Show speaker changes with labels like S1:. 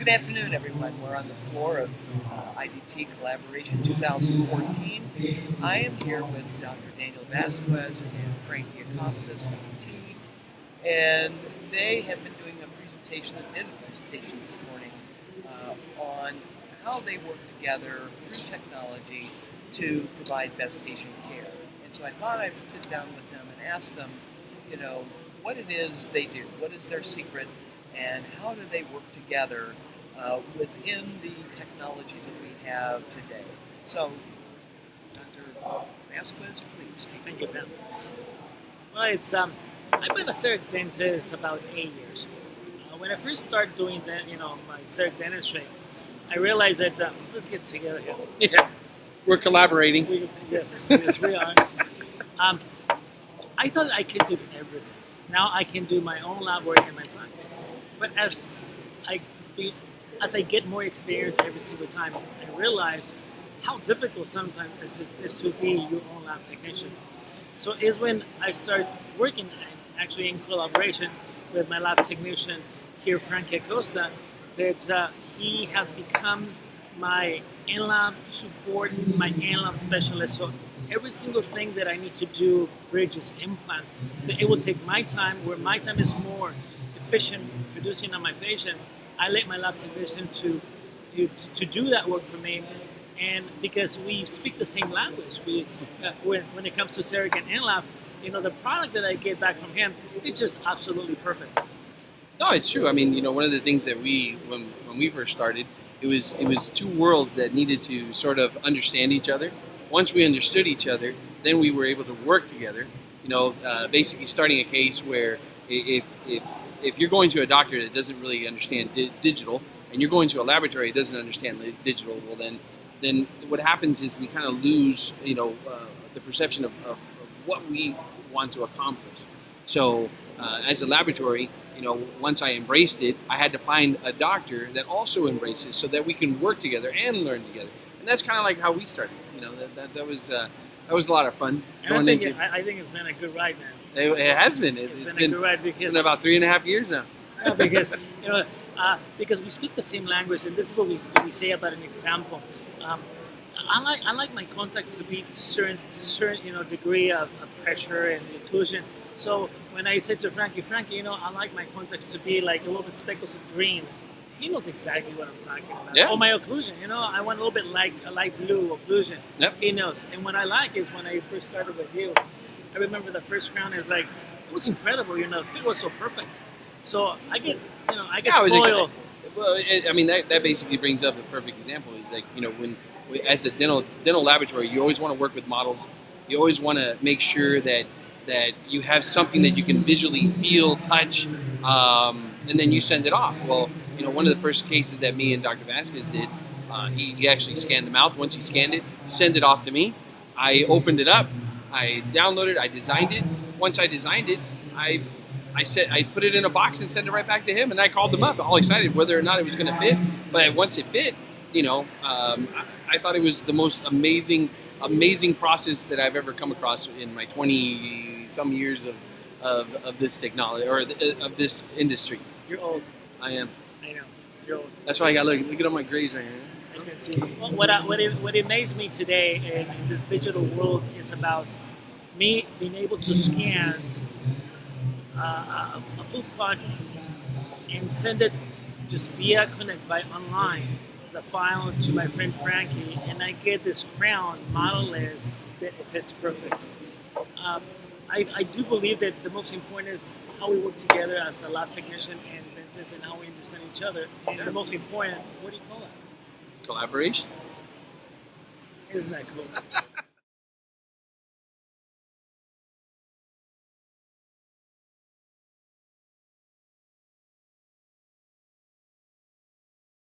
S1: Good afternoon, everyone. We're on the floor of IDT Collaboration 2014. I am here with Dr. Daniel Vasquez and Frankie Acosta, CDT, and they have been doing a presentation, they did a presentation this morning on how they work together through technology to provide best patient care. And so I thought I would sit down with them and ask them, what it is they do, what is their secret, and how do they work together within the technologies that we have today. So, Dr. Vasquez, please take
S2: Thank you, Ben. Well, I've been a CEREC dentist about 8 years. When I first started doing that, my CEREC dentistry, I realized that let's get together here.
S3: Yeah, we're collaborating.
S2: Yes, we are. I thought I could do everything. Now I can do my own lab work in my practice. But as I get more experience every single time, I realize how difficult sometimes it is to be your own lab technician. So it's when I start working actually in collaboration with my lab technician here, Frankie Acosta, that he has become my in-lab support, my in-lab specialist. So every single thing that I need to do, bridges, implant, it will take my time, where my time is more efficient producing on my patient. I let my lab technician to do that work for me, and because we speak the same language, when it comes to CEREC and in-lab, the product that I get back from him is just absolutely perfect.
S3: No, it's true. I mean, one of the things that when we first started, it was two worlds that needed to sort of understand each other. Once we understood each other, then we were able to work together. Basically starting a case where if you're going to a doctor that doesn't really understand digital, and you're going to a laboratory that doesn't understand digital, well then what happens is we kind of lose the perception of what we want to accomplish. So as a laboratory, once I embraced it, I had to find a doctor that also embraced it so that we can work together and learn together. And that's kind of like how we started. That was a lot of fun.
S2: And I think it's been a good ride, man.
S3: It has been.
S2: It's been a good ride because
S3: it's been about 3.5 years now.
S2: Yeah, because we speak the same language, and this is what we say about an example. I like my contacts to be certain degree of pressure and occlusion. So when I said to Frankie, I like my contacts to be like a little bit speckles of green. He knows exactly what I'm talking about.
S3: Yeah.
S2: Oh, my occlusion, I want a little bit like a light blue occlusion.
S3: Yep.
S2: He knows. And what I like is when I first started with you, I remember the first crown is like, it was incredible, the fit was so perfect. So I get spoiled.
S3: Well, that basically brings up a perfect example. Is like, as a dental laboratory, you always want to work with models. You always want to make sure that you have something that you can visually feel, touch, and then you send it off. Well, one of the first cases that me and Dr. Vasquez did, he actually scanned the mouth. Once he scanned it, sent it off to me. I opened it up, I downloaded, I designed it. Once I designed it, I put it in a box and sent it right back to him, and I called him up, all excited whether or not it was going to fit. But once it fit, I thought it was the most amazing process that I've ever come across in my 20-some years of this technology or of this industry.
S2: You're old.
S3: I am.
S2: I know. You're old.
S3: That's why I got look at all my grays right here.
S2: I can see. Well, what amazed me today in this digital world is about me being able to scan a full project and send it just via Connect by online, the file to my friend Frankie, and I get this crown model list that fits perfect. I do believe that the most important is how we work together as a lab technician and dentist, and how we understand each other. And the most important, what do you call it?
S3: Collaboration.
S2: Isn't that cool?